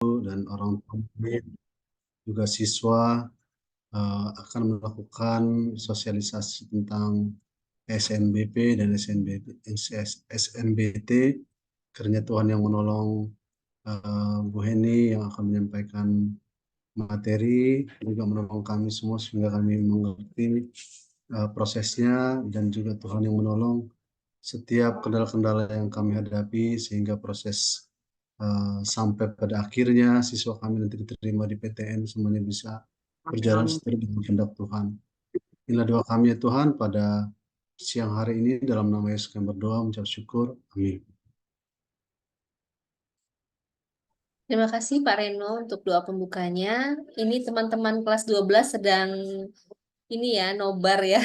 dan orang tua murid, juga siswa akan melakukan sosialisasi tentang SNBP dan SNBT. Kiranya Tuhan yang menolong Bu Heni yang akan menyampaikan materi, juga menolong kami semua sehingga kami mengerti prosesnya, dan juga Tuhan yang menolong setiap kendala-kendala yang kami hadapi sehingga proses sampai pada akhirnya siswa kami nanti diterima di PTN semuanya bisa berjalan sesuai dengan kehendak Tuhan. Inilah doa kami ya Tuhan pada siang hari ini, dalam nama Yesus kami berdoa mengucap syukur. Amin. Terima kasih Pak Reno untuk doa pembukanya. Ini teman-teman kelas 12 sedang ini ya nobar ya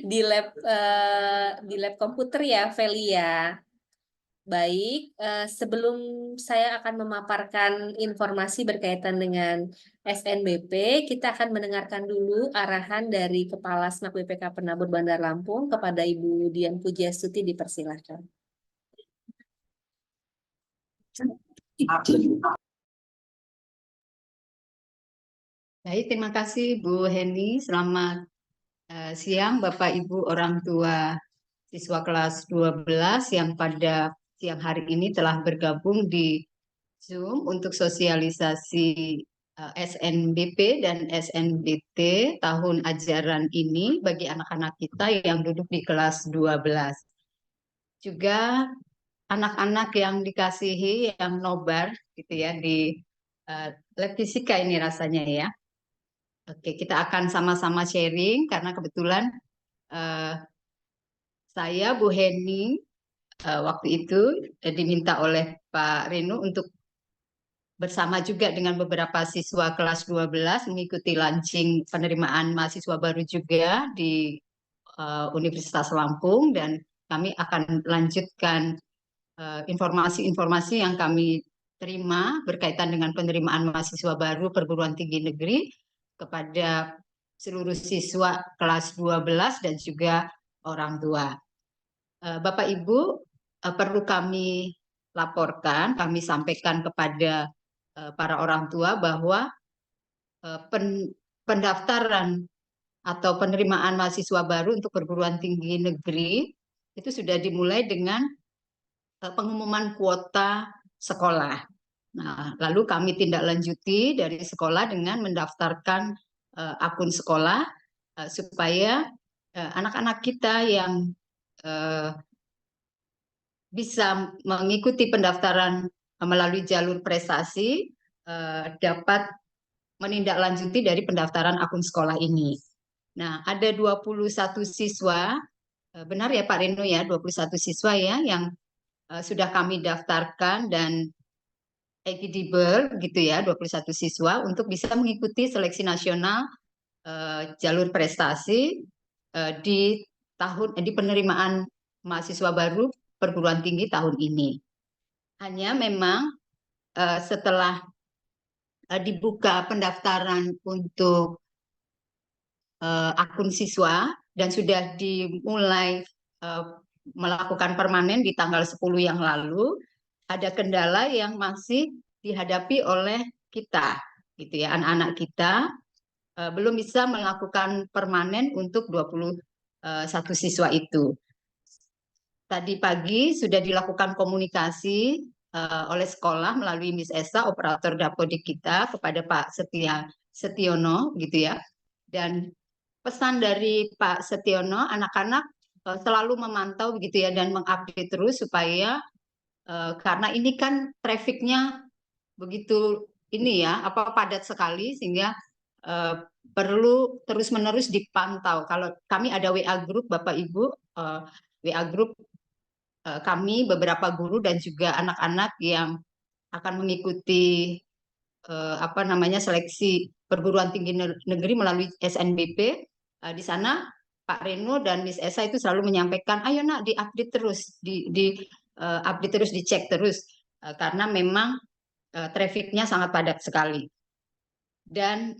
di lab komputer ya, Feli ya. Baik, sebelum saya akan memaparkan informasi berkaitan dengan SNBP, kita akan mendengarkan dulu arahan dari Kepala SNAK BPK Penabur Bandar Lampung kepada Ibu Dian Pujiastuti, dipersilakan. Baik, terima kasih Bu Heni. Selamat siang Bapak Ibu orang tua siswa kelas 12 yang pada siang hari ini telah bergabung di Zoom untuk sosialisasi SNBP dan SNBT tahun ajaran ini bagi anak-anak kita yang duduk di kelas 12. Juga anak-anak yang dikasihi yang nobar gitu ya di lab fisika ini rasanya ya. Oke, kita akan sama-sama sharing karena kebetulan saya Bu Heni waktu itu diminta oleh Pak Reno untuk bersama juga dengan beberapa siswa kelas 12 mengikuti launching penerimaan mahasiswa baru juga di Universitas Lampung, dan kami akan lanjutkan informasi-informasi yang kami terima berkaitan dengan penerimaan mahasiswa baru perguruan tinggi negeri kepada seluruh siswa kelas 12 dan juga orang tua. Bapak Ibu, perlu kami laporkan, kami sampaikan kepada para orang tua bahwa pendaftaran atau penerimaan mahasiswa baru untuk perguruan tinggi negeri itu sudah dimulai dengan pengumuman kuota sekolah. Nah, lalu kami tindak lanjuti dari sekolah dengan mendaftarkan akun sekolah supaya anak-anak kita yang bisa mengikuti pendaftaran melalui jalur prestasi dapat menindaklanjuti dari pendaftaran akun sekolah ini. Nah, ada 21 siswa, benar ya Pak Reno ya, 21 siswa ya yang sudah kami daftarkan dan eligible gitu ya, 21 siswa untuk bisa mengikuti seleksi nasional jalur prestasi di penerimaan mahasiswa baru perguruan tinggi tahun ini. Hanya memang setelah dibuka pendaftaran untuk akun siswa dan sudah dimulai melakukan permanen di tanggal 10 yang lalu, ada kendala yang masih dihadapi oleh kita, gitu ya, anak-anak kita belum bisa melakukan permanen untuk 21 siswa itu. Tadi pagi sudah dilakukan komunikasi oleh sekolah melalui Miss Esa, operator dapodik kita, kepada Pak Setiono, gitu ya. Dan pesan dari Pak Setiono, anak-anak selalu memantau begitu ya dan mengupdate terus supaya karena ini kan trafficnya begitu ini ya padat sekali sehingga perlu terus-menerus dipantau. Kalau kami ada WA group Bapak Ibu, WA group kami beberapa guru dan juga anak-anak yang akan mengikuti seleksi perguruan tinggi negeri melalui SNBP. Di sana Pak Reno dan Miss Esa itu selalu menyampaikan, ayo nak diupdate terus, update terus, dicek terus, karena memang trafficnya sangat padat sekali. Dan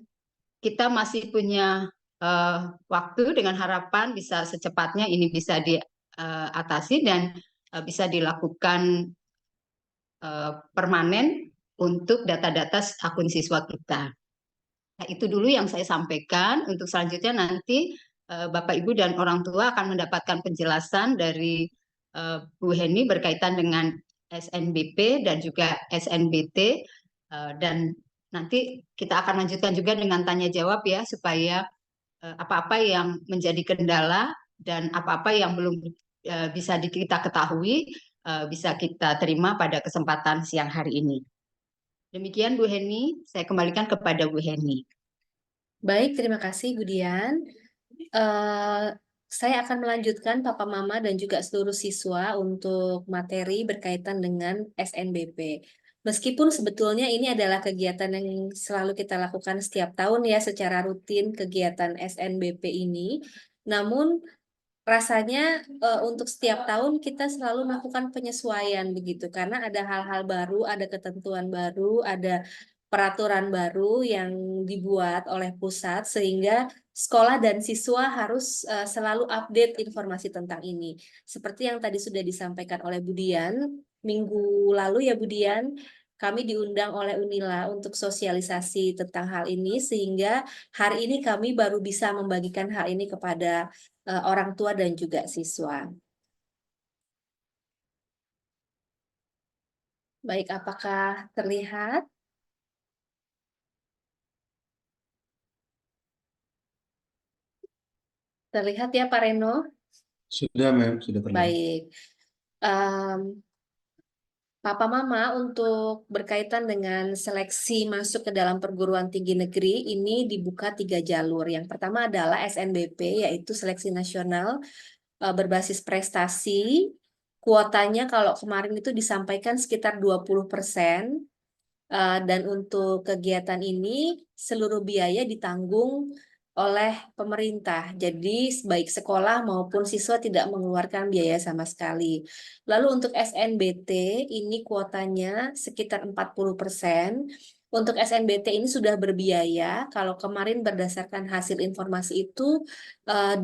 kita masih punya waktu dengan harapan bisa secepatnya ini bisa diatasi dan bisa dilakukan permanen untuk data-data akun siswa kita. Nah, itu dulu yang saya sampaikan. Untuk selanjutnya nanti Bapak, Ibu, dan orang tua akan mendapatkan penjelasan dari Bu Heni berkaitan dengan SNBP dan juga SNBT. Dan nanti kita akan lanjutkan juga dengan tanya jawab ya, supaya apa-apa yang menjadi kendala dan apa-apa yang belum bisa kita ketahui bisa kita terima pada kesempatan siang hari ini. Demikian Bu Heni, saya kembalikan kepada Bu Heni. Baik, terima kasih Bu Dian. Saya akan melanjutkan Papa Mama dan juga seluruh siswa untuk materi berkaitan dengan SNBP. Meskipun sebetulnya ini adalah kegiatan yang selalu kita lakukan setiap tahun ya secara rutin kegiatan SNBP ini, namun rasanya untuk setiap tahun kita selalu melakukan penyesuaian begitu karena ada hal-hal baru, ada ketentuan baru, ada peraturan baru yang dibuat oleh pusat sehingga sekolah dan siswa harus selalu update informasi tentang ini. Seperti yang tadi sudah disampaikan oleh Bu Dian, minggu lalu ya Bu Dian, kami diundang oleh Unila untuk sosialisasi tentang hal ini sehingga hari ini kami baru bisa membagikan hal ini kepada orang tua dan juga siswa. Baik, apakah terlihat? Terlihat ya Pak Reno? Sudah, Mem, sudah terlihat. Baik. Papa Mama untuk berkaitan dengan seleksi masuk ke dalam perguruan tinggi negeri ini dibuka 3 jalur. Yang pertama adalah SNBP, yaitu seleksi nasional berbasis prestasi. Kuotanya kalau kemarin itu disampaikan sekitar 20%. Dan untuk kegiatan ini seluruh biaya ditanggung oleh pemerintah. Jadi baik sekolah maupun siswa tidak mengeluarkan biaya sama sekali. Lalu untuk SNBT ini kuotanya sekitar 40%. Untuk SNBT ini sudah berbiaya. Kalau kemarin berdasarkan hasil informasi itu 200.000.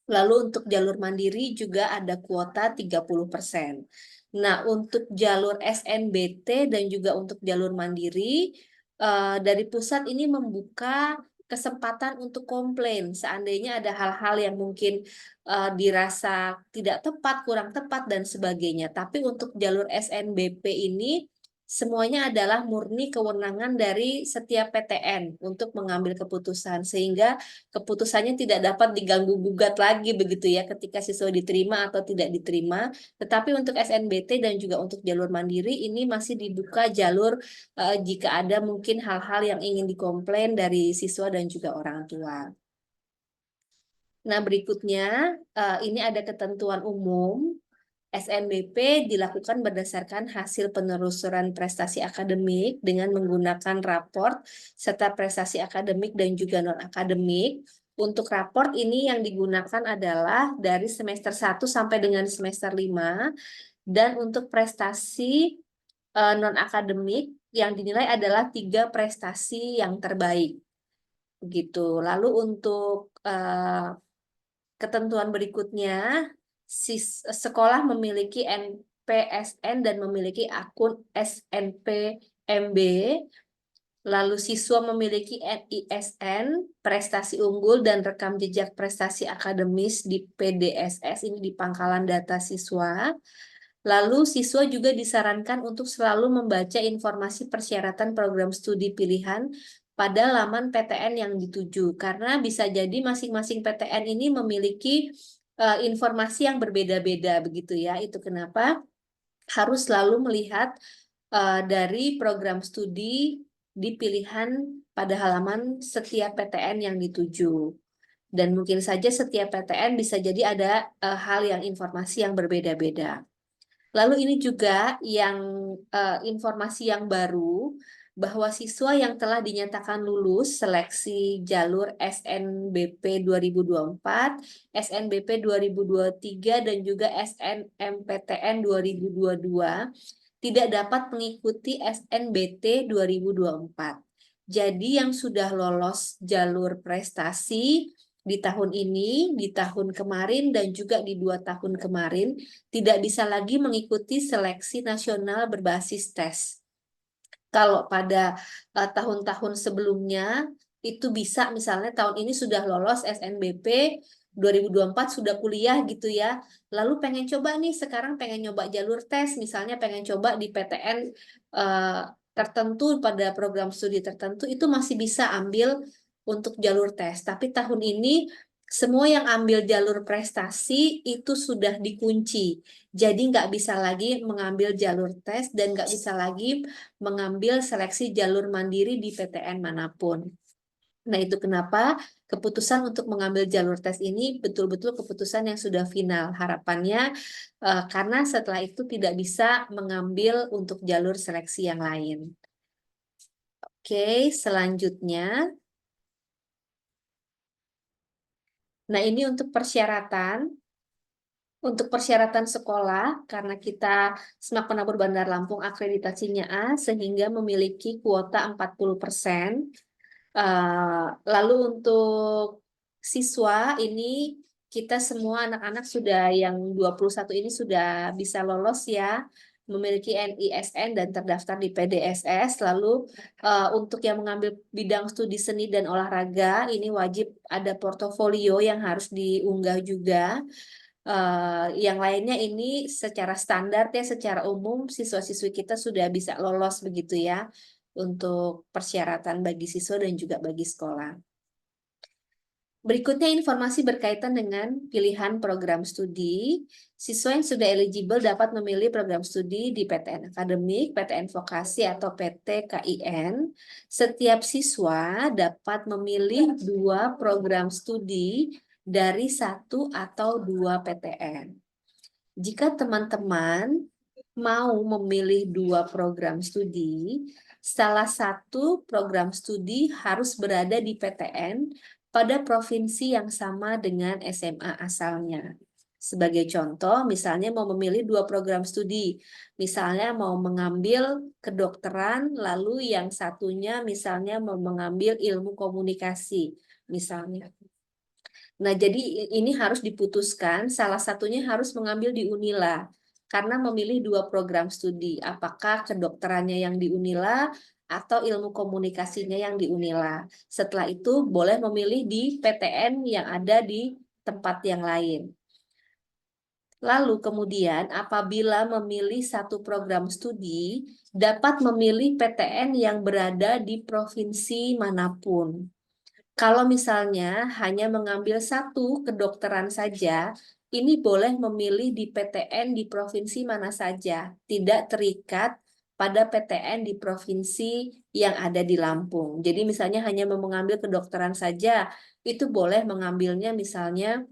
Lalu untuk jalur mandiri juga ada kuota 30%. Nah, untuk jalur SNBT dan juga untuk jalur mandiri, dari pusat ini membuka kesempatan untuk komplain. Seandainya ada hal-hal yang mungkin dirasa tidak tepat, kurang tepat, dan sebagainya. Tapi untuk jalur SNBP ini, semuanya adalah murni kewenangan dari setiap PTN untuk mengambil keputusan. Sehingga keputusannya tidak dapat diganggu-gugat lagi begitu ya ketika siswa diterima atau tidak diterima. Tetapi untuk SNBT dan juga untuk jalur mandiri ini masih dibuka jalur jika ada mungkin hal-hal yang ingin dikomplain dari siswa dan juga orang tua. Nah, berikutnya ini ada ketentuan umum. SNBP dilakukan berdasarkan hasil penelusuran prestasi akademik dengan menggunakan raport serta prestasi akademik dan juga non-akademik. Untuk raport ini yang digunakan adalah dari semester 1 sampai dengan semester 5 dan untuk prestasi non-akademik yang dinilai adalah 3 prestasi yang terbaik. Begitu. Lalu untuk ketentuan berikutnya, sekolah memiliki NPSN dan memiliki akun SNPMB, lalu siswa memiliki NISN, prestasi unggul dan rekam jejak prestasi akademis di PDSS, ini di pangkalan data siswa. Lalu siswa juga disarankan untuk selalu membaca informasi persyaratan program studi pilihan pada laman PTN yang dituju, karena bisa jadi masing-masing PTN ini memiliki informasi yang berbeda-beda begitu ya. Itu kenapa harus selalu melihat dari program studi di pilihan pada halaman setiap PTN yang dituju. Dan mungkin saja setiap PTN bisa jadi ada hal yang informasi yang berbeda-beda. Lalu ini juga yang informasi yang baru, bahwa siswa yang telah dinyatakan lulus seleksi jalur SNBP 2024, SNBP 2023, dan juga SNMPTN 2022 tidak dapat mengikuti SNBT 2024. Jadi yang sudah lolos jalur prestasi di tahun ini, di tahun kemarin, dan juga di 2 tahun kemarin tidak bisa lagi mengikuti seleksi nasional berbasis tes. Kalau pada tahun-tahun sebelumnya itu bisa, misalnya tahun ini sudah lolos SNBP, 2024 sudah kuliah gitu ya, lalu pengen coba nih, sekarang pengen nyoba jalur tes, misalnya pengen coba di PTN tertentu pada program studi tertentu, itu masih bisa ambil untuk jalur tes. Tapi tahun ini semua yang ambil jalur prestasi itu sudah dikunci. Jadi nggak bisa lagi mengambil jalur tes dan nggak bisa lagi mengambil seleksi jalur mandiri di PTN manapun. Nah, itu kenapa keputusan untuk mengambil jalur tes ini betul-betul keputusan yang sudah final. Harapannya karena setelah itu tidak bisa mengambil untuk jalur seleksi yang lain. Oke, selanjutnya. Nah, ini untuk persyaratan. Untuk persyaratan sekolah, karena kita SMAK Penabur Bandar Lampung akreditasinya A, sehingga memiliki kuota 40%. Lalu untuk siswa ini, kita semua anak-anak sudah yang 21 ini sudah bisa lolos ya, memiliki NISN dan terdaftar di PDSS. Lalu untuk yang mengambil bidang studi seni dan olahraga, ini wajib ada portofolio yang harus diunggah juga. Yang lainnya ini secara standar ya, secara umum siswa-siswi kita sudah bisa lolos begitu ya untuk persyaratan bagi siswa dan juga bagi sekolah. Berikutnya informasi berkaitan dengan pilihan program studi. Siswa yang sudah eligible dapat memilih program studi di PTN Akademik, PTN Vokasi, atau PT KIN. Setiap siswa dapat memilih 2 program studi dari 1 atau 2 PTN. Jika teman-teman mau memilih 2 program studi, salah satu program studi harus berada di PTN pada provinsi yang sama dengan SMA asalnya. Sebagai contoh, misalnya mau memilih 2 program studi, misalnya mau mengambil kedokteran, lalu yang satunya misalnya mau mengambil ilmu komunikasi, misalnya. Nah, jadi ini harus diputuskan, salah satunya harus mengambil di Unila, karena memilih 2 program studi, apakah kedokterannya yang di Unila atau ilmu komunikasinya yang di Unila. Setelah itu boleh memilih di PTN yang ada di tempat yang lain. Lalu kemudian apabila memilih satu program studi, dapat memilih PTN yang berada di provinsi manapun. Kalau misalnya hanya mengambil satu kedokteran saja, ini boleh memilih di PTN di provinsi mana saja, tidak terikat pada PTN di provinsi yang ada di Lampung. Jadi misalnya hanya mau mengambil kedokteran saja, itu boleh mengambilnya misalnya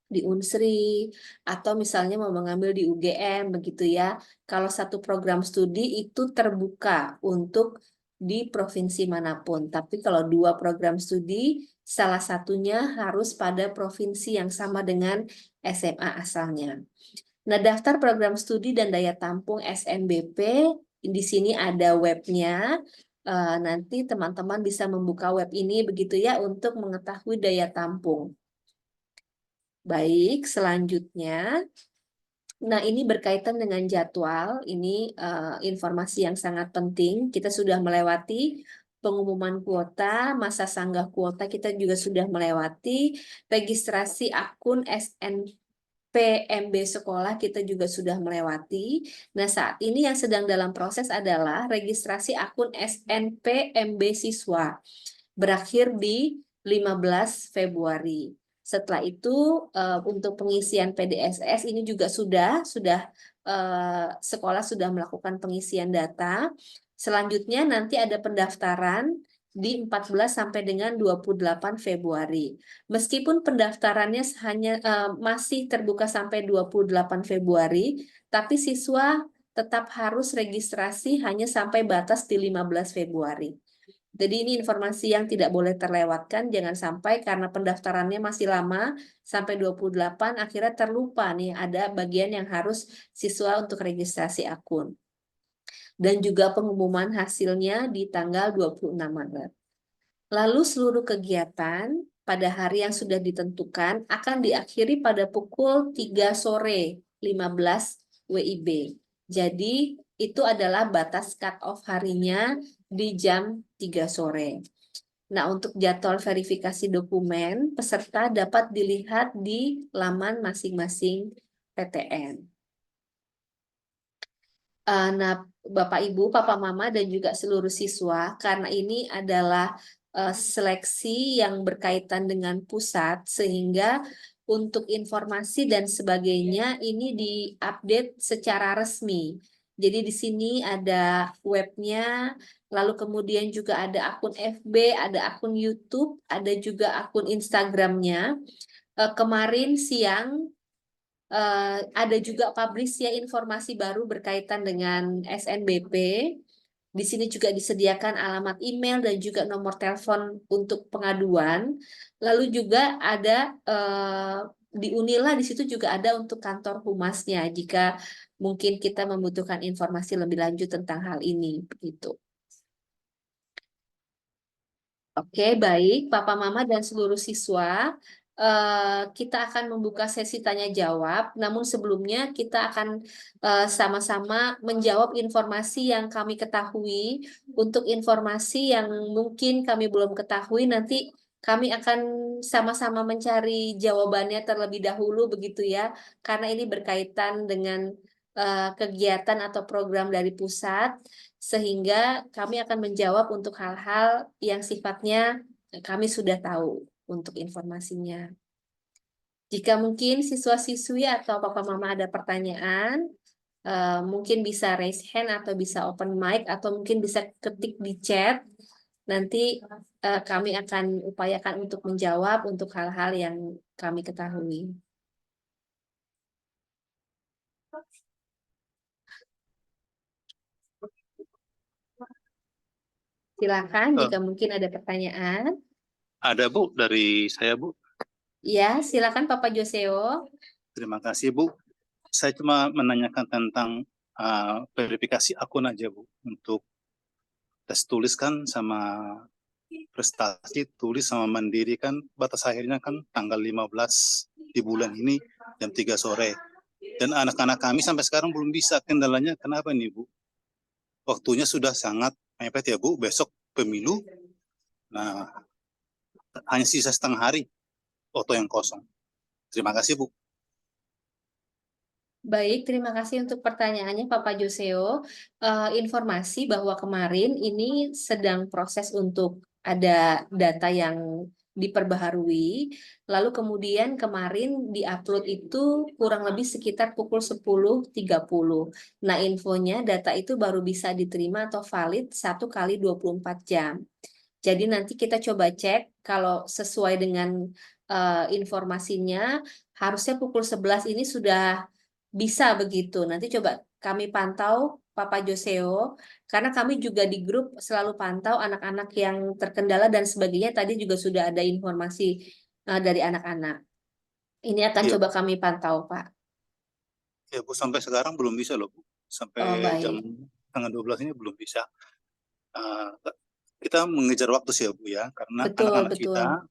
di Unsri, atau misalnya mau mengambil di UGM, begitu ya. Kalau satu program studi itu terbuka untuk di provinsi manapun. Tapi kalau 2 program studi, salah satunya harus pada provinsi yang sama dengan SMA asalnya. Nah, daftar program studi dan daya tampung SNBP, di sini ada webnya. Nanti teman-teman bisa membuka web ini begitu ya untuk mengetahui daya tampung. Baik, selanjutnya. Nah, ini berkaitan dengan jadwal. Ini informasi yang sangat penting. Kita sudah melewati pengumuman kuota, masa sanggah kuota kita juga sudah melewati, registrasi akun SNPMB sekolah kita juga sudah melewati. Nah, saat ini yang sedang dalam proses adalah registrasi akun SNPMB siswa. Berakhir di 15 Februari. Setelah itu untuk pengisian PDSS ini juga sudah sekolah sudah melakukan pengisian data. Selanjutnya nanti ada pendaftaran di 14 sampai dengan 28 Februari. Meskipun pendaftarannya hanya masih terbuka sampai 28 Februari, tapi siswa tetap harus registrasi hanya sampai batas di 15 Februari. Jadi ini informasi yang tidak boleh terlewatkan, jangan sampai karena pendaftarannya masih lama, sampai 28, akhirnya terlupa nih ada bagian yang harus siswa untuk registrasi akun. Dan juga pengumuman hasilnya di tanggal 26 Maret. Lalu seluruh kegiatan pada hari yang sudah ditentukan akan diakhiri pada pukul 3 sore 15 WIB. Jadi itu adalah batas cut-off harinya di jam 3 sore. Nah, untuk jadwal verifikasi dokumen, peserta dapat dilihat di laman masing-masing PTN. Nah, Bapak Ibu, Papa Mama, dan juga seluruh siswa, karena ini adalah seleksi yang berkaitan dengan pusat, sehingga untuk informasi dan sebagainya ini diupdate secara resmi. Jadi di sini ada webnya, lalu kemudian juga ada akun FB, ada akun YouTube, ada juga akun Instagramnya. Kemarin siang ada juga publish ya informasi baru berkaitan dengan SNBP. Di sini juga disediakan alamat email dan juga nomor telepon untuk pengaduan. Lalu juga ada di Unila di situ juga ada untuk kantor humasnya jika mungkin kita membutuhkan informasi lebih lanjut tentang hal ini begitu. Oke, baik Papa Mama dan seluruh siswa, kita akan membuka sesi tanya jawab. Namun sebelumnya kita akan sama-sama menjawab informasi yang kami ketahui. Untuk informasi yang mungkin kami belum ketahui, nanti kami akan sama-sama mencari jawabannya terlebih dahulu begitu ya, karena ini berkaitan dengan kegiatan atau program dari pusat, sehingga kami akan menjawab untuk hal-hal yang sifatnya kami sudah tahu untuk informasinya. Jika mungkin siswa-siswi atau papa mama ada pertanyaan, mungkin bisa raise hand atau bisa open mic atau mungkin bisa ketik di chat. Nanti kami akan upayakan untuk menjawab untuk hal-hal yang kami ketahui. Silakan jika mungkin ada pertanyaan. Ada Bu, dari saya Bu. Ya, silakan Papa Joseo. Terima kasih Bu. Saya cuma menanyakan tentang verifikasi akun aja Bu. Untuk tes tulis kan sama prestasi tulis sama mandiri kan batas akhirnya kan tanggal 15 di bulan ini jam 3 sore. Dan anak-anak kami sampai sekarang belum bisa. Kendalanya kenapa nih Bu? Waktunya sudah sangat mepet ya Bu. Besok pemilu. Nah, hanya sisa setengah hari foto yang kosong. Terima kasih Bu. Baik, terima kasih untuk pertanyaannya Papa Joseo. Informasi bahwa kemarin ini sedang proses untuk ada data yang diperbaharui, lalu kemudian kemarin diupload itu kurang lebih sekitar pukul 10.30. Nah, infonya data itu baru bisa diterima atau valid 1 kali 24 jam. Jadi nanti kita coba cek kalau sesuai dengan informasinya, harusnya pukul 11 ini sudah bisa begitu. Nanti coba kami pantau Papa Joseo, karena kami juga di grup selalu pantau anak-anak yang terkendala dan sebagainya. Tadi juga sudah ada informasi dari anak-anak. Ini akan coba kami pantau, Pak. Ya Bu, sampai sekarang belum bisa loh Bu. Sampai jam tanggal 12 ini belum bisa. Kita mengejar waktu sih ya Bu ya, karena anak-anak kita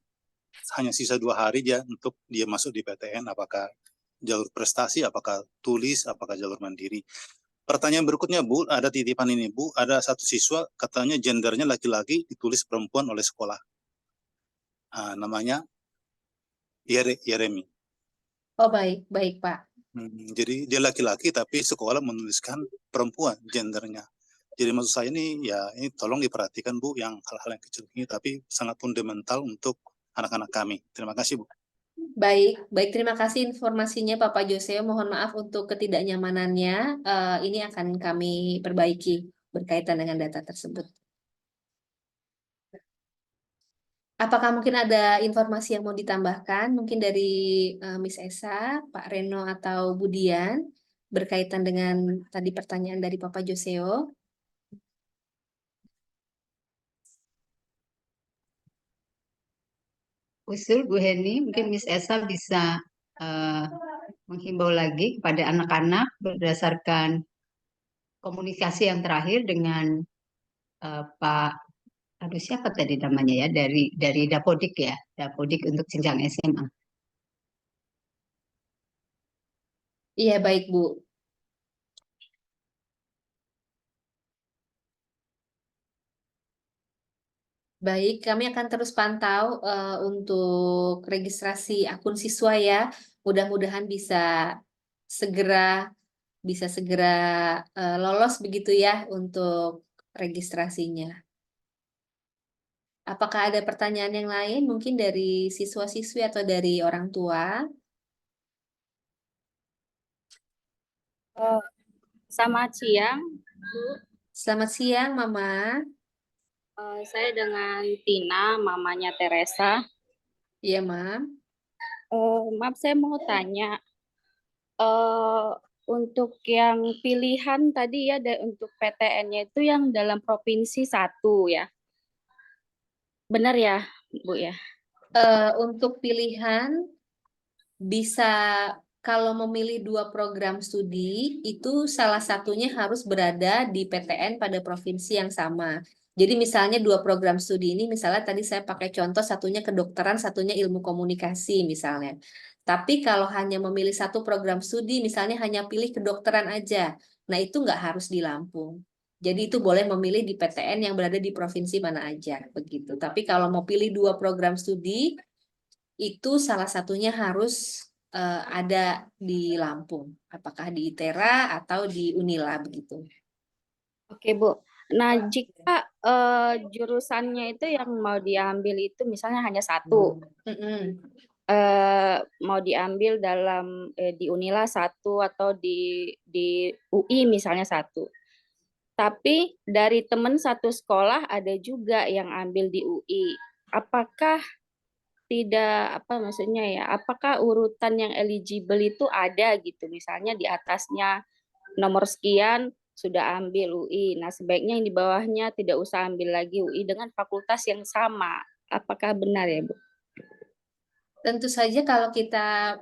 hanya sisa 2 hari ya untuk dia masuk di PTN, apakah jalur prestasi, apakah tulis, apakah jalur mandiri. Pertanyaan berikutnya Bu, ada titipan ini Bu, ada satu siswa katanya gendernya laki-laki ditulis perempuan oleh sekolah. Namanya Yeremi. Oh baik, baik Pak. Jadi dia laki-laki tapi sekolah menuliskan perempuan gendernya. Jadi maksud saya ini ya ini tolong diperhatikan Bu yang hal-hal yang kecil ini tapi sangat fundamental untuk anak-anak kami. Terima kasih Bu. Baik, baik terima kasih informasinya Bapak Joseo. Mohon maaf untuk ketidaknyamanannya. Ini akan kami perbaiki berkaitan dengan data tersebut. Apakah mungkin ada informasi yang mau ditambahkan? Mungkin dari Miss Esa, Pak Reno atau Budian berkaitan dengan tadi pertanyaan dari Bapak Joseo. Usul Bu Heni, mungkin Miss Esa bisa menghimbau lagi kepada anak-anak berdasarkan komunikasi yang terakhir dengan Pak aduh siapa tadi namanya ya, dari Dapodik ya, Dapodik untuk jenjang SMA. Iya, baik, Bu. Baik, kami akan terus pantau untuk registrasi akun siswa ya. Mudah-mudahan segera segera lolos begitu ya untuk registrasinya. Apakah ada pertanyaan yang lain mungkin dari siswa-siswi atau dari orang tua? Selamat siang, Bu. Selamat siang, Mama. Saya dengan Tina, mamanya Teresa. Iya, Mam. Maaf, saya mau tanya, untuk yang pilihan tadi ya, untuk PTN-nya itu yang dalam provinsi 1 ya? Benar ya, Bu ya? Untuk pilihan bisa kalau memilih 2 program studi itu salah satunya harus berada di PTN pada provinsi yang sama. Jadi misalnya 2 program studi ini misalnya tadi saya pakai contoh satunya kedokteran, satunya ilmu komunikasi misalnya. Tapi kalau hanya memilih 1 program studi misalnya hanya pilih kedokteran aja, nah itu nggak harus di Lampung. Jadi itu boleh memilih di PTN yang berada di provinsi mana aja begitu. Tapi kalau mau pilih 2 program studi itu salah satunya harus ada di Lampung, apakah di ITERA atau di Unila begitu. Oke, Bu. Nah, jika jurusannya itu yang mau diambil itu misalnya hanya 1, mau diambil dalam di Unila 1 atau di UI misalnya 1. Tapi dari teman satu sekolah ada juga yang ambil di UI. Apakah tidak apa maksudnya ya? Apakah urutan yang eligible itu ada gitu? Misalnya di atasnya nomor sekian sudah ambil UI. Nah, sebaiknya yang di bawahnya tidak usah ambil lagi UI dengan fakultas yang sama. Apakah benar ya, Bu? Tentu saja kalau kita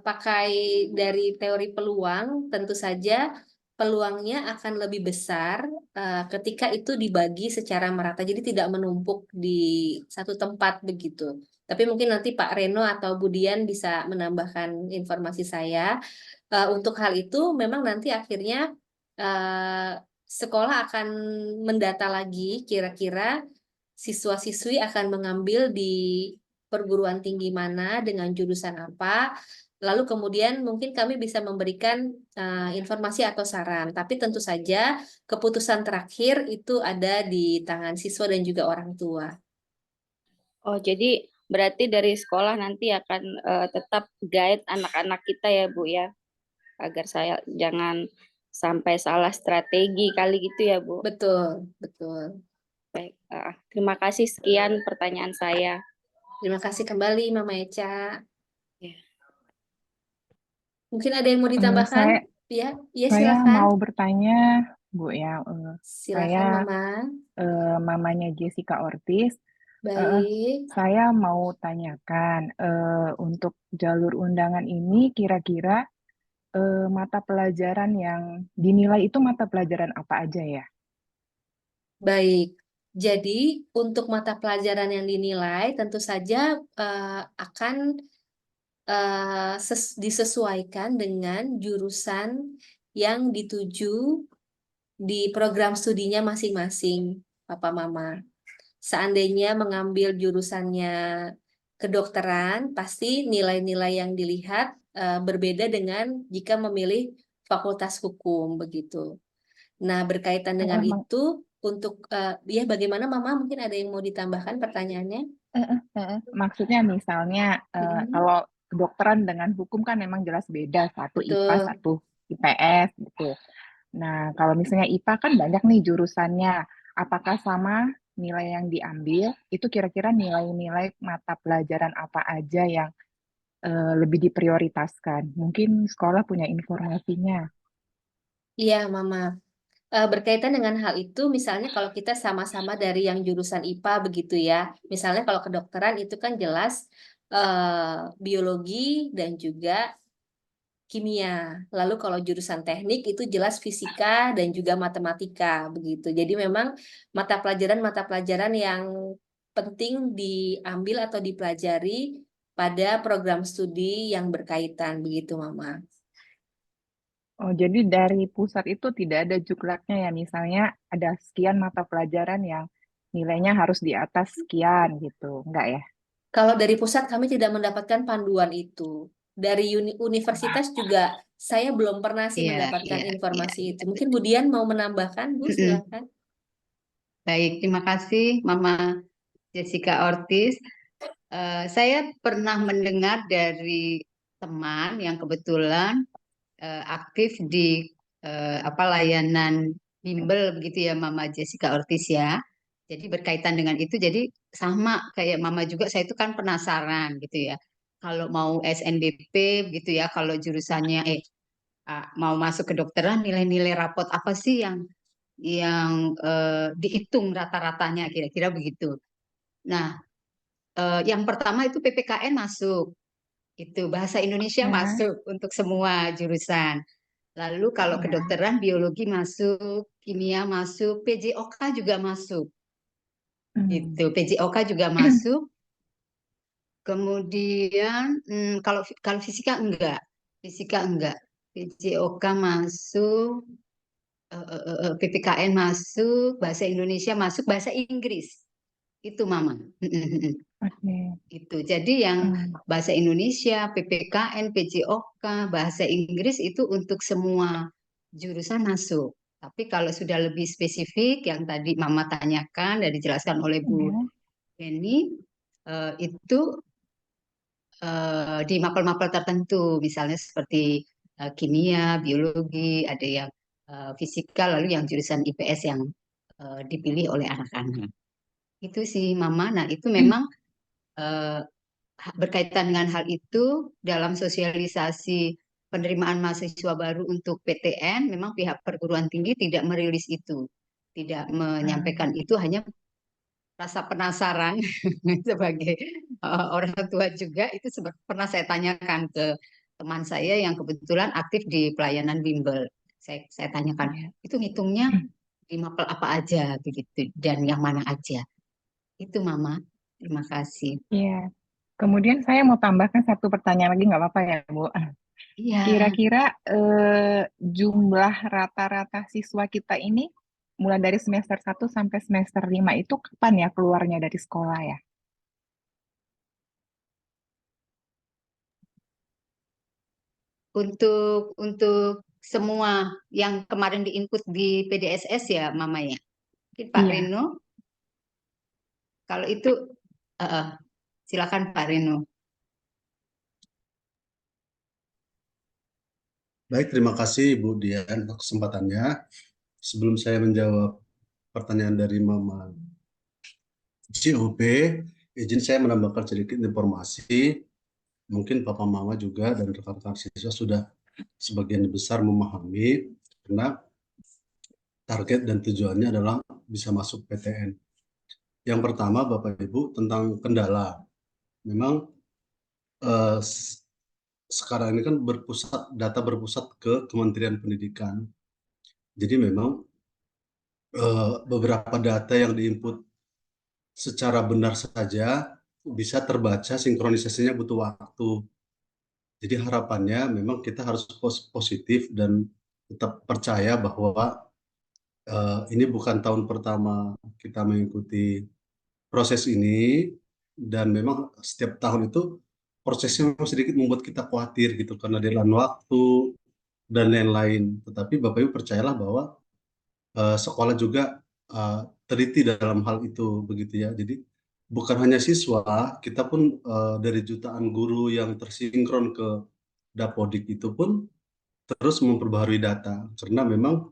pakai dari teori peluang, tentu saja peluangnya akan lebih besar ketika itu dibagi secara merata. Jadi tidak menumpuk di satu tempat begitu. Tapi mungkin nanti Pak Reno atau Budian bisa menambahkan informasi saya. Untuk hal itu memang nanti akhirnya sekolah akan mendata lagi kira-kira siswa-siswi akan mengambil di perguruan tinggi mana dengan jurusan apa. Lalu kemudian mungkin kami bisa memberikan informasi atau saran. Tapi tentu saja keputusan terakhir itu ada di tangan siswa dan juga orang tua. Oh, jadi berarti dari sekolah nanti akan tetap guide anak-anak kita ya, Bu ya, agar saya jangan sampai salah strategi kali gitu ya, Bu. Betul, betul. Baik, terima kasih, sekian pertanyaan saya. Terima kasih kembali Mama Eca. Ya. Mungkin ada yang mau ditambahkan? Ya, Saya silakan. mau bertanya, Bu ya. Silakan, Mama. Mamanya Jessica Ortiz. Baik. Saya mau tanyakan untuk jalur undangan ini kira-kira mata pelajaran yang dinilai itu mata pelajaran apa aja ya? Baik. Jadi untuk mata pelajaran yang dinilai tentu saja akan disesuaikan dengan jurusan yang dituju di program studinya masing-masing, Papa Mama. Seandainya mengambil jurusannya kedokteran, pasti nilai-nilai yang dilihat berbeda dengan jika memilih fakultas hukum begitu. Nah, berkaitan dengan itu, untuk ya bagaimana Mama mungkin ada yang mau ditambahkan pertanyaannya? Maksudnya misalnya kalau kedokteran dengan hukum kan memang jelas beda, satu IPA, Betul. satu IPS gitu. Nah, kalau misalnya IPA kan banyak nih jurusannya. Apakah sama nilai yang diambil? Itu kira-kira nilai-nilai mata pelajaran apa aja yang lebih diprioritaskan? Mungkin sekolah punya informasinya. Iya, Mama. Berkaitan dengan hal itu, misalnya kalau kita sama-sama dari yang jurusan IPA begitu ya. Misalnya kalau kedokteran itu kan jelas biologi dan juga kimia. Lalu kalau jurusan teknik itu jelas fisika dan juga matematika begitu. Jadi memang mata pelajaran yang penting diambil atau dipelajari pada program studi yang berkaitan begitu, Mama. Oh, jadi dari pusat itu tidak ada juklaknya ya, misalnya ada sekian mata pelajaran yang nilainya harus di atas sekian gitu, enggak ya? Kalau dari pusat kami tidak mendapatkan panduan itu. Dari universitas juga saya belum pernah sih Iya, mendapatkan iya, informasi iya. itu. Mungkin Bu Dian mau menambahkan, Bu, Mm-mm. silakan. Baik, terima kasih Mama Jessica Ortiz. Saya pernah mendengar dari teman yang kebetulan aktif di layanan bimbel begitu ya Mama Jessica Ortiz ya. Jadi berkaitan dengan itu, jadi sama kayak Mama juga, saya itu kan penasaran gitu ya. Kalau mau SNBP gitu ya, kalau jurusannya mau masuk ke kedokteran, nilai-nilai rapot apa sih yang dihitung rata-ratanya kira-kira begitu. Nah, yang pertama itu PPKN masuk, itu bahasa Indonesia Ya, masuk untuk semua jurusan. Lalu kalau ya. kedokteran biologi masuk, kimia masuk, PJOK juga masuk. Hmm. Gitu, PJOK juga masuk. Kemudian kalau kalau fisika enggak. Fisika enggak. PJOK masuk, PPKN masuk, bahasa Indonesia masuk, bahasa Inggris. Itu Mama. Oke. Itu. Jadi yang Hmm. bahasa Indonesia, PPKN, PJOK, bahasa Inggris itu untuk semua jurusan masuk. Tapi kalau sudah lebih spesifik yang tadi Mama tanyakan dan dijelaskan oleh Bu Ya. Eni, itu di mapel-mapel tertentu, misalnya seperti kimia, biologi, ada yang fisika, lalu yang jurusan IPS yang dipilih oleh anak-anak. Itu sih Mama. Nah, itu memang eh, berkaitan dengan hal itu dalam sosialisasi penerimaan mahasiswa baru untuk PTN, memang pihak perguruan tinggi tidak merilis itu, tidak menyampaikan itu, hanya rasa penasaran sebagai orang tua juga itu pernah saya tanyakan ke teman saya yang kebetulan aktif di pelayanan bimbel. Saya tanyakan, Ya. itu ngitungnya di mapel apa aja begitu dan yang mana aja. Itu Mama. Terima kasih. Iya. Kemudian saya mau tambahkan satu pertanyaan lagi, nggak apa-apa ya, Bu? Iya. Kira-kira jumlah rata-rata siswa kita ini mulai dari semester 1 sampai semester 5 itu kapan ya keluarnya dari sekolah ya? Untuk semua yang kemarin diinput di PDSS ya Mama ya. Mungkin Pak Iya. Reno, kalau itu eh, eh, silakan Pak Reno. Baik, terima kasih Bu Dian untuk kesempatannya. Sebelum saya menjawab pertanyaan dari Mama COP, izin saya menambahkan sedikit informasi. Mungkin Papa Mama juga dan rekan-rekan siswa sudah sebagian besar memahami karena target dan tujuannya adalah bisa masuk PTN. Yang pertama, Bapak Ibu, tentang kendala. Memang eh, sekarang ini kan data berpusat ke Kementerian Pendidikan. Jadi memang beberapa data yang diinput secara benar saja bisa terbaca, sinkronisasinya butuh waktu. Jadi harapannya memang kita harus positif dan tetap percaya bahwa ini bukan tahun pertama kita mengikuti proses ini, dan memang setiap tahun itu prosesnya memang sedikit membuat kita khawatir gitu karena deadline waktu dan lain-lain. Tetapi Bapak Ibu percayalah bahwa sekolah juga teliti dalam hal itu begitu ya. Jadi bukan hanya siswa, kita pun dari jutaan guru yang tersinkron ke Dapodik itu pun terus memperbaharui data karena memang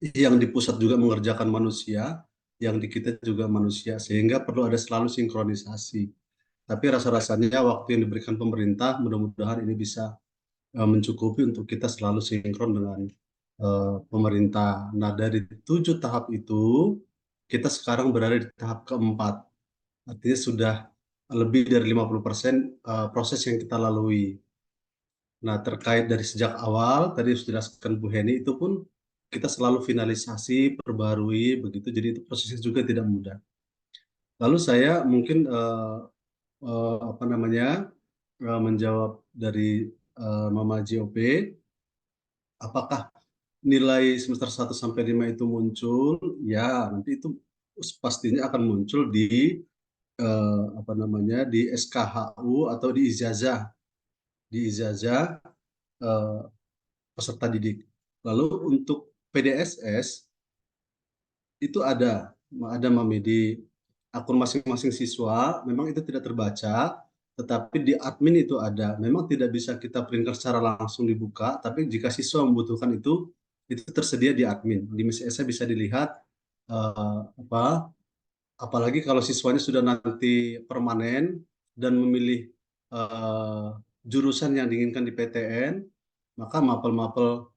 yang di pusat juga mengerjakan manusia, yang di kita juga manusia, sehingga perlu ada selalu sinkronisasi. Tapi rasa-rasanya waktu yang diberikan pemerintah, mudah-mudahan ini bisa mencukupi untuk kita selalu sinkron dengan pemerintah. Nah, dari 7 tahap itu, kita sekarang berada di tahap keempat. Artinya sudah lebih dari 50% proses yang kita lalui. Nah, terkait dari sejak awal, tadi sudah dijelaskan Bu Heni, itu pun kita selalu finalisasi, perbarui, begitu. Jadi itu prosesnya juga tidak mudah. Lalu saya mungkin apa namanya menjawab dari Mama JOP, apakah nilai semester 1 sampai 5 itu muncul? Ya, nanti itu pastinya akan muncul di apa namanya di SKHU atau di ijazah eh, peserta didik. Lalu untuk PDSS itu ada Mami di akun masing-masing siswa, memang itu tidak terbaca, tetapi di admin itu ada. Memang tidak bisa kita printkan secara langsung dibuka, tapi jika siswa membutuhkan itu tersedia di admin. Di MISESA bisa dilihat apalagi kalau siswanya sudah nanti permanen dan memilih jurusan yang diinginkan di PTN, maka mapel-mapel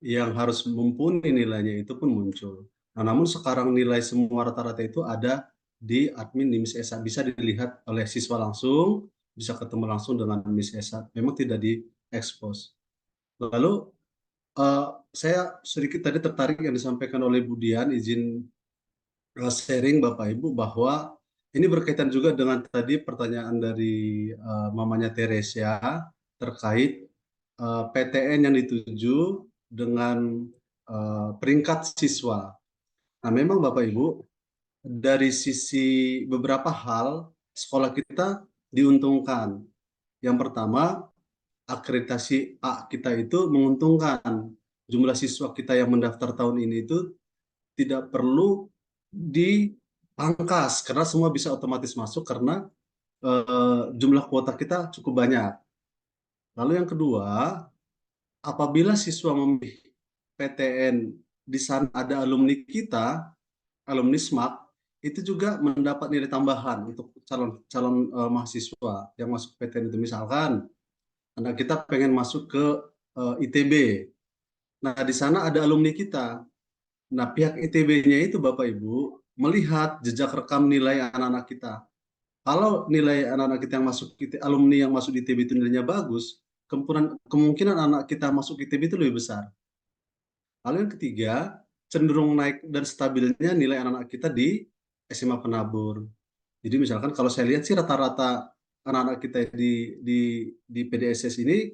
yang harus mumpuni nilainya itu pun muncul. Nah, namun sekarang nilai semua rata-rata itu ada di admin di Miss Esa, bisa dilihat oleh siswa langsung, bisa ketemu langsung dengan Miss Esa. Memang tidak diekspos. Lalu saya sedikit tadi tertarik yang disampaikan oleh Bu Dian, izin sharing Bapak Ibu bahwa ini berkaitan juga dengan tadi pertanyaan dari mamanya Teresia terkait PTN yang dituju dengan peringkat siswa. Nah, memang Bapak Ibu, dari sisi beberapa hal, sekolah kita diuntungkan. Yang pertama, akreditasi A kita itu menguntungkan. Jumlah siswa kita yang mendaftar tahun ini itu tidak perlu dipangkas, karena semua bisa otomatis masuk karena jumlah kuota kita cukup banyak. Lalu yang kedua, apabila siswa memilih PTN, di sana ada alumni kita, alumni SMAK, itu juga mendapat nilai tambahan untuk calon mahasiswa yang masuk PTN itu. Misalkan anak kita pengen masuk ke ITB, nah di sana ada alumni kita. Nah, pihak ITB-nya itu Bapak Ibu melihat jejak rekam nilai anak-anak kita. Kalau nilai anak-anak kita yang masuk alumni yang masuk di ITB itu nilainya bagus, kemungkinan anak kita masuk ITB itu lebih besar. Lalu yang ketiga, cenderung naik dan stabilnya nilai anak-anak kita di SMA Penabur. Jadi misalkan kalau saya lihat sih rata-rata anak-anak kita di PDSS ini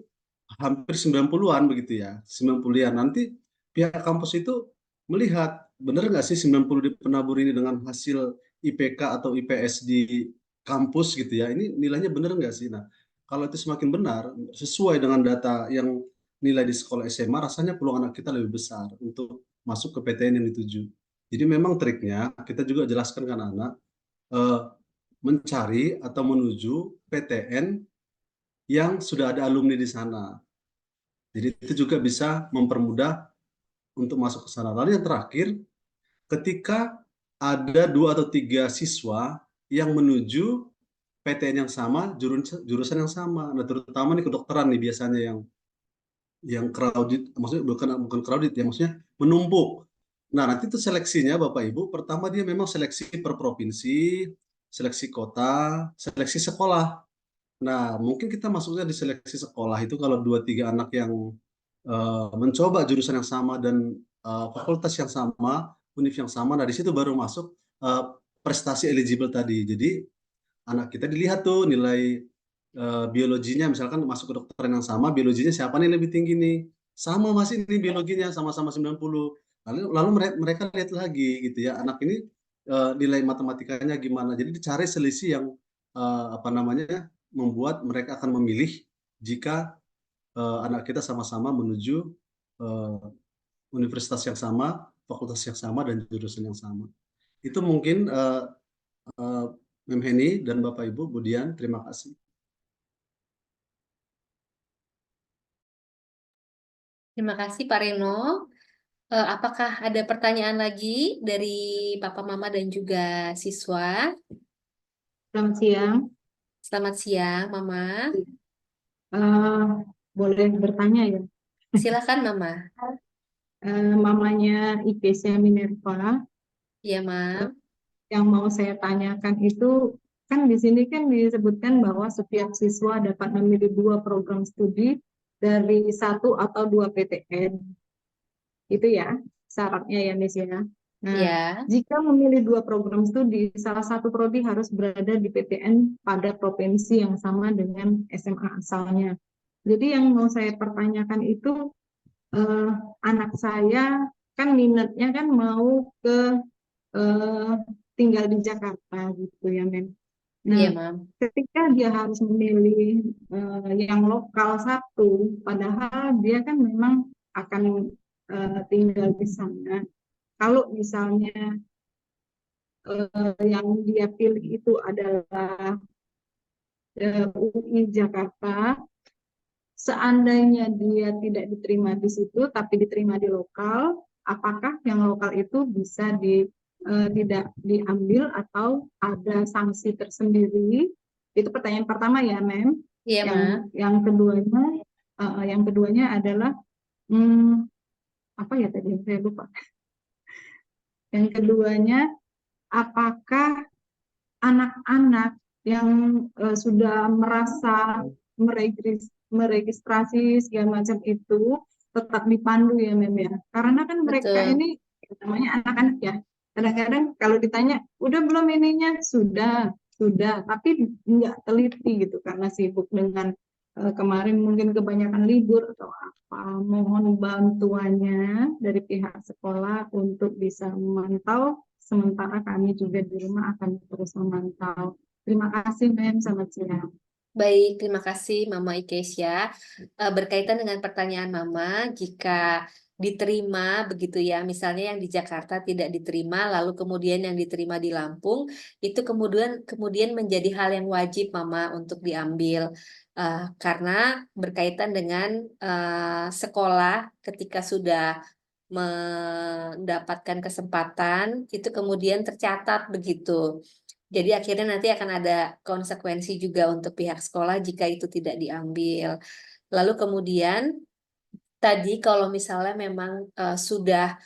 hampir 90-an begitu ya, 90-an. Nanti pihak kampus itu melihat benar nggak sih 90 di Penabur ini dengan hasil IPK atau IPS di kampus gitu ya, ini nilainya benar nggak sih? Nah, kalau itu semakin benar, sesuai dengan data yang nilai di sekolah SMA, rasanya peluang anak kita lebih besar untuk masuk ke PTN yang dituju. Jadi memang triknya, kita juga jelaskan ke anak-anak, mencari atau menuju PTN yang sudah ada alumni di sana. Jadi itu juga bisa mempermudah untuk masuk ke sana. Lalu yang terakhir, ketika ada 2 atau 3 siswa yang menuju PTN yang sama, jurusan yang sama. Nah, terutama nih kedokteran nih biasanya yang crowded, maksudnya bukan crowded ya, maksudnya menumpuk. Nah, nanti itu seleksinya Bapak Ibu, pertama dia memang seleksi per provinsi, seleksi kota, seleksi sekolah. Nah, mungkin kita masuknya di seleksi sekolah itu kalau 2-3 anak yang mencoba jurusan yang sama dan fakultas yang sama, univ yang sama, nah di situ baru masuk prestasi eligible tadi. Jadi anak kita dilihat tuh nilai biologinya, misalkan masuk ke kedokteran yang sama, biologinya siapa nih lebih tinggi nih? Sama masih ini biologinya sama-sama 90. Lalu mereka lihat lagi gitu ya, anak ini nilai matematikanya gimana. Jadi dicari selisih yang apa namanya membuat mereka akan memilih jika anak kita sama-sama menuju universitas yang sama, fakultas yang sama, dan jurusan yang sama. Itu mungkin Mem Heni dan Bapak Ibu, Bu Dian, terima kasih. Terima kasih Pak Reno. Apakah ada pertanyaan lagi dari Papa Mama dan juga siswa? Selamat siang. Selamat siang, Mama. Boleh bertanya ya? Silakan, Mama. Mamanya IPC Minerva, Iya, Mam. yang mau saya tanyakan itu, kan di sini kan disebutkan bahwa setiap siswa dapat memilih 2 program studi dari 1 atau 2 PTN. Itu ya syaratnya ya Miss ya. Nah, Ya, jika memilih 2 program studi, salah satu prodi harus berada di PTN pada provinsi yang sama dengan SMA asalnya. Jadi yang mau saya pertanyakan itu anak saya kan minatnya kan mau ke tinggal di Jakarta gitu ya Men. iya, Nah, Mam. ketika dia harus memilih yang lokal satu, padahal dia kan memang akan tinggal di sana. Kalau misalnya yang dia pilih itu adalah UI Jakarta, seandainya dia tidak diterima di situ, tapi diterima di lokal, apakah yang lokal itu bisa tidak diambil atau ada sanksi tersendiri? Itu pertanyaan pertama ya, Mem. Iya, Mam. Yang keduanya adalah hmm, apa ya tadi? Saya lupa. Yang keduanya, apakah anak-anak yang sudah merasa meregistrasi segala macam itu tetap dipandu ya Mem ya, karena kan mereka Betul. ini namanya anak-anak ya, kadang-kadang kalau ditanya udah belum ininya, sudah tapi nggak teliti gitu karena sibuk dengan kemarin mungkin kebanyakan libur atau apa. Mohon bantuannya dari pihak sekolah untuk bisa memantau, sementara kami juga di rumah akan terus memantau. Terima kasih, Mem. Selamat siang. Baik, terima kasih Mama Ikesya. Berkaitan dengan pertanyaan Mama, jika diterima begitu ya, misalnya yang di Jakarta tidak diterima, lalu kemudian yang diterima di Lampung, itu kemudian menjadi hal yang wajib Mama untuk diambil. Karena berkaitan dengan sekolah ketika sudah mendapatkan kesempatan, itu kemudian tercatat begitu. Jadi akhirnya nanti akan ada konsekuensi juga untuk pihak sekolah jika itu tidak diambil. Lalu kemudian tadi kalau misalnya memang sudah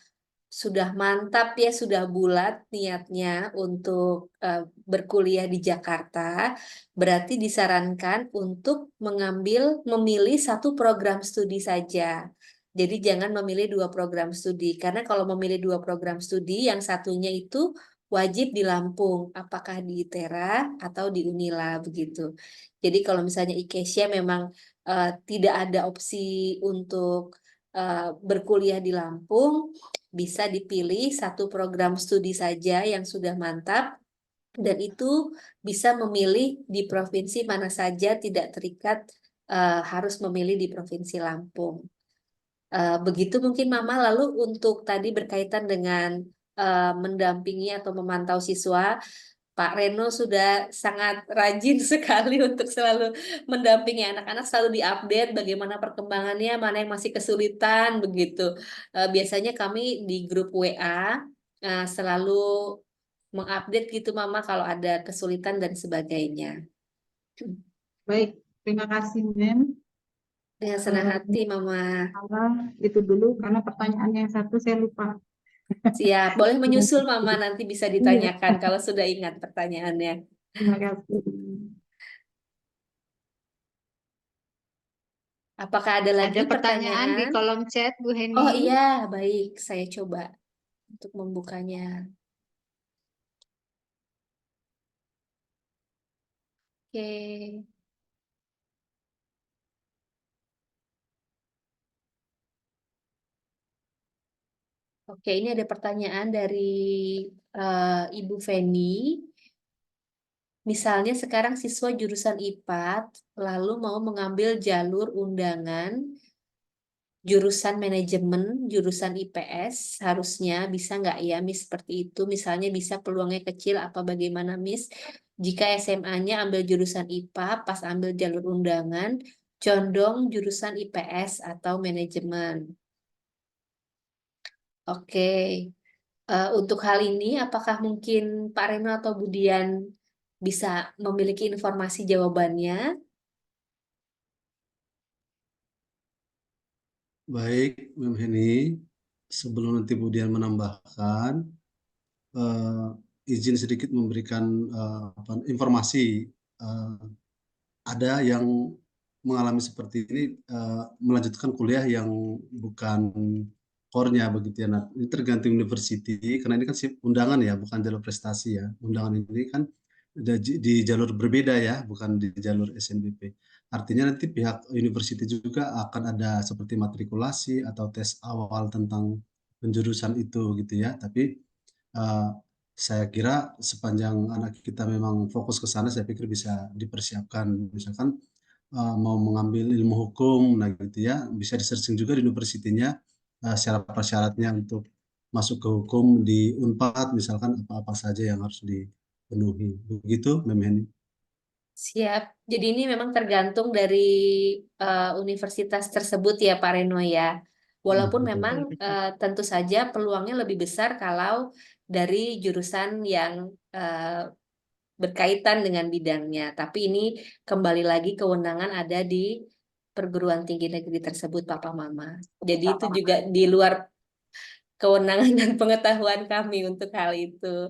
mantap ya, sudah bulat niatnya untuk berkuliah di Jakarta, berarti disarankan untuk memilih satu program studi saja. Jadi jangan memilih 2 program studi, karena kalau memilih 2 program studi, yang satunya itu wajib di Lampung, apakah di ITERA atau di Unila begitu. Jadi kalau misalnya Ikesya memang tidak ada opsi untuk berkuliah di Lampung, bisa dipilih satu program studi saja yang sudah mantap, dan itu bisa memilih di provinsi mana saja, tidak terikat harus memilih di Provinsi Lampung. Begitu mungkin Mama. Lalu untuk tadi berkaitan dengan mendampingi atau memantau siswa, Pak Reno sudah sangat rajin sekali untuk selalu mendampingi anak-anak, selalu diupdate bagaimana perkembangannya, mana yang masih kesulitan begitu. Biasanya kami di grup WA selalu mengupdate gitu Mama kalau ada kesulitan dan sebagainya. Baik, terima kasih, Mem. Dengan senang hati Mama. Itu dulu karena pertanyaan yang satu saya lupa. Siap, boleh menyusul Mama, nanti bisa Iya, ditanyakan kalau sudah ingat pertanyaannya. terima kasih. Apakah ada lagi Ada pertanyaan di pertanyaan? kolom chat, Bu Heni. Oh iya, baik. Saya coba untuk membukanya. Oke. Oke, ini ada pertanyaan dari Ibu Feni. Misalnya sekarang siswa jurusan IPA lalu mau mengambil jalur undangan jurusan manajemen, jurusan IPS, harusnya bisa nggak ya Miss seperti itu? Misalnya bisa peluangnya kecil apa bagaimana Miss? Jika SMA-nya ambil jurusan IPA, pas ambil jalur undangan, condong jurusan IPS atau manajemen. Oke. Untuk hal ini, apakah mungkin Pak Reno atau Budian bisa memiliki informasi jawabannya? Baik, Mem Heni, sebelum nanti Budian menambahkan, izin sedikit memberikan informasi. Ada yang mengalami seperti ini melanjutkan kuliah yang bukan core-nya begitu ya. Nah, ini tergantung university karena ini kan undangan ya, bukan jalur prestasi ya. Undangan ini kan di jalur berbeda ya, bukan di jalur SNBP. Artinya nanti pihak university juga akan ada seperti matrikulasi atau tes awal tentang penjurusan itu gitu ya. Tapi saya kira sepanjang anak kita memang fokus ke sana, saya pikir bisa dipersiapkan. Misalkan mau mengambil ilmu hukum, nah gitu ya, bisa di-searching juga di universitinya syarat-syaratnya untuk masuk ke hukum di Unpad, misalkan apa-apa saja yang harus dipenuhi. Begitu, Mem Heni. Siap. Jadi ini memang tergantung dari universitas tersebut ya Pak Reno ya. Walaupun Betul. memang tentu saja peluangnya lebih besar kalau dari jurusan yang berkaitan dengan bidangnya. Tapi ini kembali lagi kewenangan ada di perguruan tinggi negeri tersebut, Papa Mama. Jadi itu juga di luar kewenangan dan pengetahuan kami untuk hal itu.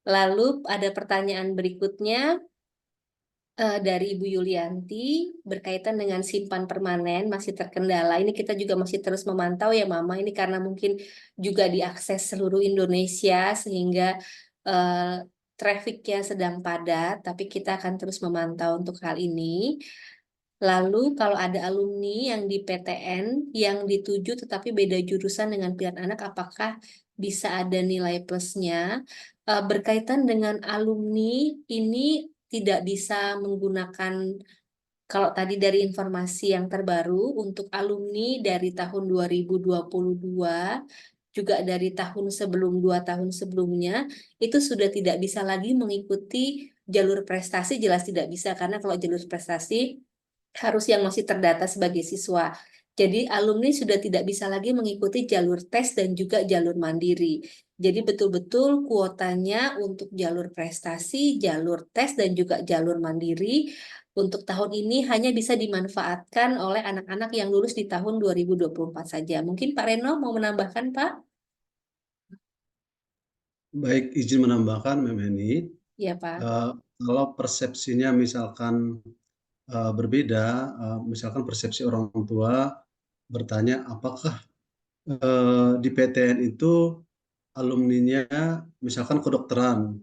Lalu ada pertanyaan berikutnya dari Ibu Yulianti berkaitan dengan simpan permanen masih terkendala. Ini kita juga masih terus memantau ya Mama. Ini karena mungkin juga diakses seluruh Indonesia sehingga trafficnya sedang padat. Tapi kita akan terus memantau untuk hal ini. Lalu kalau ada alumni yang di PTN yang dituju tetapi beda jurusan dengan pilihan anak, apakah bisa ada nilai plusnya? Berkaitan dengan alumni ini tidak bisa menggunakan, kalau tadi dari informasi yang terbaru untuk alumni dari tahun 2022 juga dari tahun sebelum 2 tahun sebelumnya itu sudah tidak bisa lagi mengikuti jalur prestasi, jelas tidak bisa karena kalau jalur prestasi harus yang masih terdata sebagai siswa. Jadi alumni sudah tidak bisa lagi mengikuti jalur tes dan juga jalur mandiri. Jadi betul-betul kuotanya untuk jalur prestasi, jalur tes, dan juga jalur mandiri untuk tahun ini hanya bisa dimanfaatkan oleh anak-anak yang lulus di tahun 2024 saja. Mungkin Pak Reno mau menambahkan, Pak? Baik, izin menambahkan, Mem Heni. Ya, Pak. Kalau persepsinya misalkan berbeda, misalkan persepsi orang tua bertanya apakah di PTN itu alumninya misalkan kedokteran,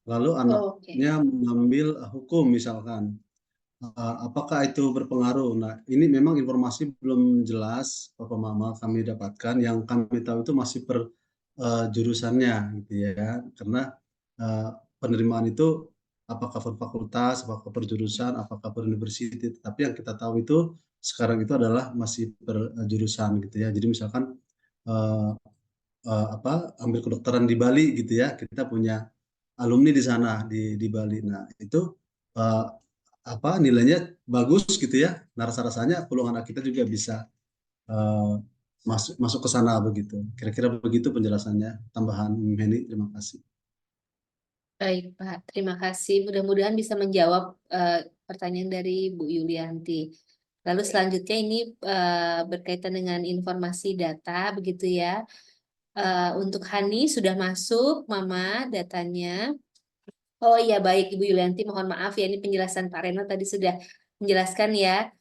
lalu anaknya mengambil hukum misalkan, apakah itu berpengaruh? Nah, ini memang informasi belum jelas, Papa Mama kami dapatkan. Yang kami tahu itu masih per jurusannya, gitu ya. Karena penerimaan itu apakah per fakultas, apakah per jurusan, apakah per university. Tapi yang kita tahu itu sekarang itu adalah masih per jurusan, gitu ya. Jadi misalkan ambil kedokteran di Bali, gitu ya. Kita punya alumni di sana di Bali. Nah, itu nilainya bagus gitu ya. Nah, rasa-rasanya peluang anak kita juga bisa masuk ke sana begitu. Kira-kira begitu penjelasannya. Tambahan Heni, terima kasih. Baik, Pak. Terima kasih. Mudah-mudahan bisa menjawab pertanyaan dari Bu Yulianti. Lalu selanjutnya ini berkaitan dengan informasi data, begitu ya. Untuk Hani sudah masuk, Mama, datanya. Oh iya, baik Ibu Yulianti, mohon maaf ya, ini penjelasan Pak Reno tadi sudah menjelaskan ya,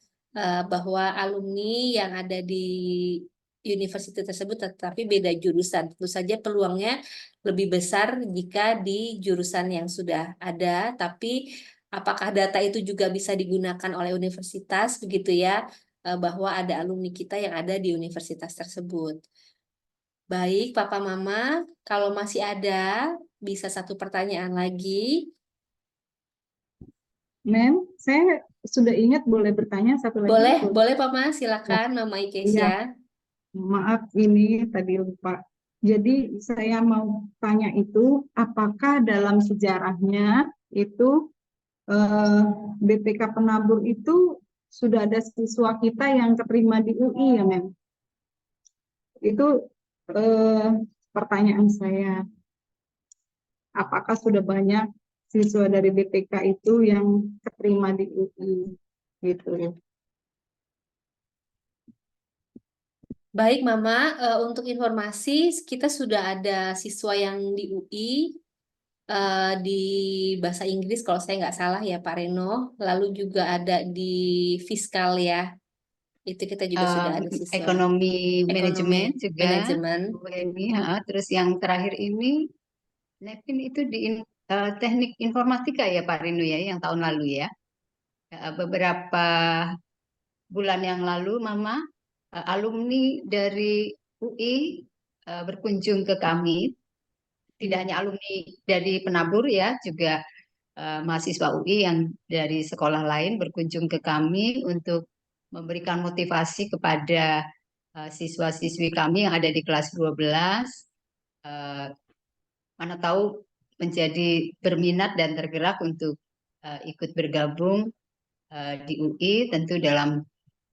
bahwa alumni yang ada di universitas tersebut tetapi beda jurusan. Tentu saja peluangnya lebih besar jika di jurusan yang sudah ada, tapi apakah data itu juga bisa digunakan oleh universitas, begitu ya, bahwa ada alumni kita yang ada di universitas tersebut. Baik, Papa Mama, kalau masih ada, bisa satu pertanyaan lagi. Mem, saya sudah ingat boleh bertanya satu lagi? Boleh Mama, silakan Mama Ikesia. Maaf ini tadi lupa. Jadi saya mau tanya itu, apakah dalam sejarahnya itu BPK penabur itu sudah ada siswa kita yang keterima di UI ya, Mem? Itu pertanyaan saya. Apakah sudah banyak siswa dari BPK itu yang keterima di UI gitu? Baik Mama, untuk informasi kita sudah ada siswa yang di UI di bahasa Inggris kalau saya nggak salah ya Pak Reno, lalu juga ada di fiskal ya, itu kita juga sudah ada siswa. Ekonomi manajemen juga, manajemen. Bu Heni. Terus yang terakhir ini, Nepin itu di teknik informatika ya Pak Rino ya, yang tahun lalu ya. Beberapa bulan yang lalu, Mama, alumni dari UI berkunjung ke kami. Tidak hanya alumni dari Penabur ya, juga mahasiswa UI yang dari sekolah lain berkunjung ke kami untuk memberikan motivasi kepada siswa-siswi kami yang ada di kelas 12. Mana tahu menjadi berminat dan tergerak untuk ikut bergabung di UI, tentu dalam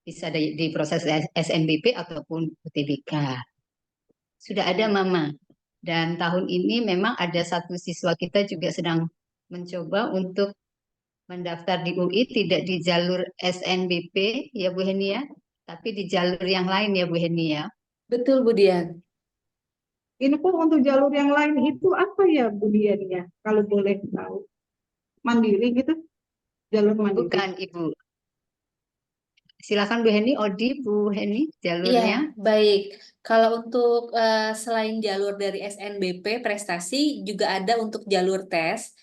bisa di proses SNBP ataupun UTBK. Sudah ada Mama. Dan tahun ini memang ada satu siswa kita juga sedang mencoba untuk mendaftar di UI, tidak di jalur SNBP ya Bu Heni ya, tapi di jalur yang lain ya Bu Heni ya. Betul Bu Dian. Info untuk jalur yang lain itu apa ya Bu Dian ya? Kalau boleh tahu. Mandiri gitu? Jalur mandiri. Bukan Ibu. Silakan Bu Heni, Odi, Bu Heni, Iya, jalurnya. baik. Kalau untuk selain jalur dari SNBP prestasi juga ada untuk jalur tes.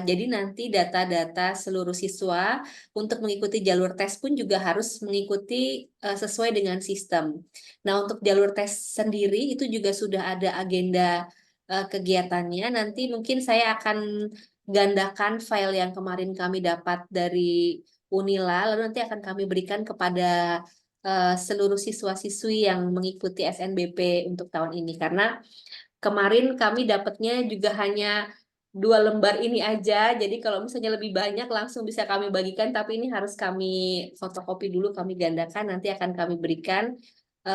Jadi nanti data-data seluruh siswa untuk mengikuti jalur tes pun juga harus mengikuti sesuai dengan sistem. Nah, untuk jalur tes sendiri itu juga sudah ada agenda kegiatannya. Nanti mungkin saya akan gandakan file yang kemarin kami dapat dari Unila, lalu nanti akan kami berikan kepada seluruh siswa-siswi yang mengikuti SNBP untuk tahun ini. Karena kemarin kami dapatnya juga hanya 2 lembar ini aja, jadi kalau misalnya lebih banyak langsung bisa kami bagikan, tapi ini harus kami fotokopi dulu, kami gandakan, nanti akan kami berikan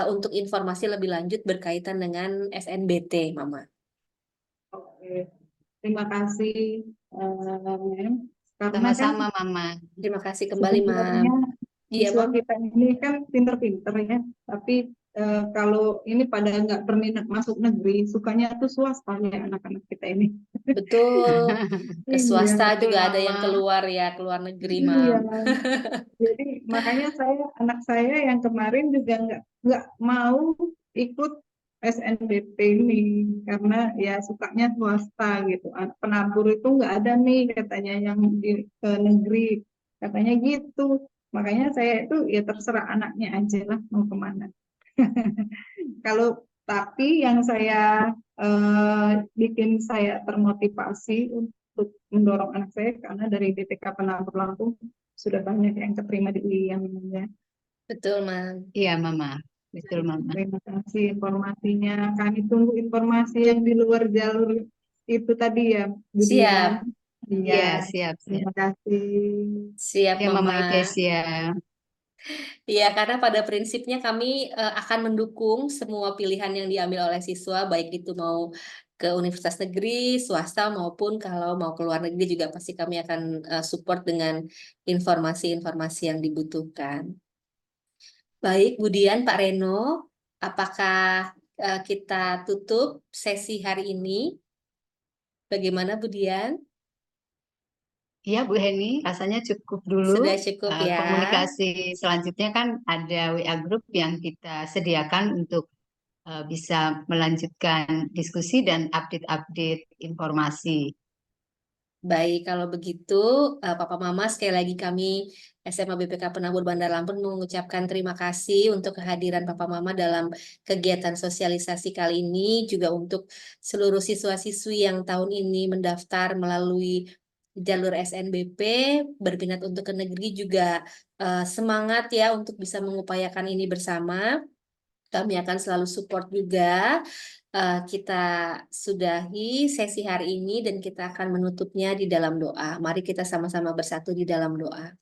untuk informasi lebih lanjut berkaitan dengan SNBT, Mama. Oke. Terima kasih, Mem. Karena kan Sama-sama Mama. Terima kasih kembali, Mam. sebenarnya Iya, siswa Mam. kita ini kan pinter-pinter ya, tapi kalau ini pada nggak berminat masuk negeri, sukanya tuh swasta ya anak-anak kita ini. Betul. Ke Iya, swasta betul, juga ada yang Mama. keluar ya, keluar negeri, iya. Mam. Jadi makanya anak saya yang kemarin juga nggak mau ikut SNBP ini karena ya sukanya swasta gitu. Penabur itu nggak ada nih katanya yang di negeri, katanya gitu. Makanya saya itu ya terserah anaknya aja lah mau kemana. Tapi yang saya bikin saya termotivasi untuk mendorong anak saya karena dari DTK Penabur Lampung sudah banyak yang keterima di UIN ya. Betul, Mam. Iya Mama, betul Mama. Terima kasih informasinya. Kami tunggu informasi yang di luar jalur itu tadi ya, Bu Siap. Dian. Iya, Iya, siap. terima kasih. Siap, Ya Mama Mama. Ikesia. Iya, karena pada prinsipnya kami akan mendukung semua pilihan yang diambil oleh siswa, baik itu mau ke universitas negeri, swasta, maupun kalau mau ke luar negeri juga pasti kami akan support dengan informasi-informasi yang dibutuhkan. Baik, Budian, Pak Reno, apakah kita tutup sesi hari ini? Bagaimana, Budian? Iya Bu Heni, rasanya cukup dulu. Sudah cukup ya? Komunikasi selanjutnya kan ada WA group yang kita sediakan untuk bisa melanjutkan diskusi dan update-update informasi. Baik, kalau begitu, Papa Mama, sekali lagi kami SMA BPK Penabur Bandar Lampung mengucapkan terima kasih untuk kehadiran Papa Mama dalam kegiatan sosialisasi kali ini, juga untuk seluruh siswa-siswi yang tahun ini mendaftar melalui jalur SNBP, berminat untuk ke negeri juga semangat ya untuk bisa mengupayakan ini bersama. Kami akan selalu support juga. Kita sudahi sesi hari ini dan kita akan menutupnya di dalam doa. Mari kita sama-sama bersatu di dalam doa.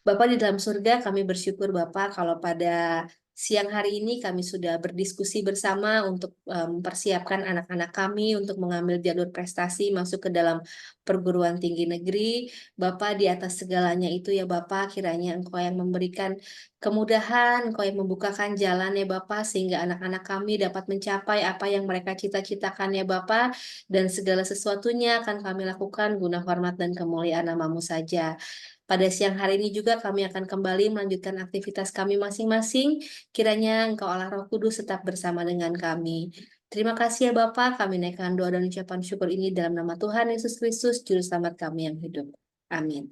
Bapa di dalam surga, kami bersyukur Bapak kalau pada Siang hari ini kami sudah berdiskusi bersama untuk mempersiapkan anak-anak kami untuk mengambil jalur prestasi masuk ke dalam perguruan tinggi negeri. Bapak, di atas segalanya itu ya Bapak, kiranya Engkau yang memberikan kemudahan, Engkau yang membukakan jalan ya Bapak, sehingga anak-anak kami dapat mencapai apa yang mereka cita-citakan ya Bapak, dan segala sesuatunya akan kami lakukan guna hormat dan kemuliaan nama-Mu saja. Pada siang hari ini juga kami akan kembali melanjutkan aktivitas kami masing-masing. Kiranya Engkau Allah Roh Kudus tetap bersama dengan kami. Terima kasih ya Bapak, kami naikkan doa dan ucapan syukur ini dalam nama Tuhan Yesus Kristus, Juru Selamat kami yang hidup. Amin.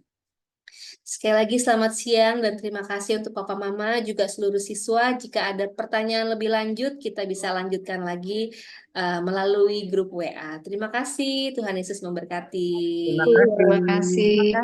Sekali lagi selamat siang dan terima kasih untuk Papa Mama, juga seluruh siswa. Jika ada pertanyaan lebih lanjut, kita bisa lanjutkan lagi melalui grup WA. Terima kasih, Tuhan Yesus memberkati. Terima kasih. Terima kasih.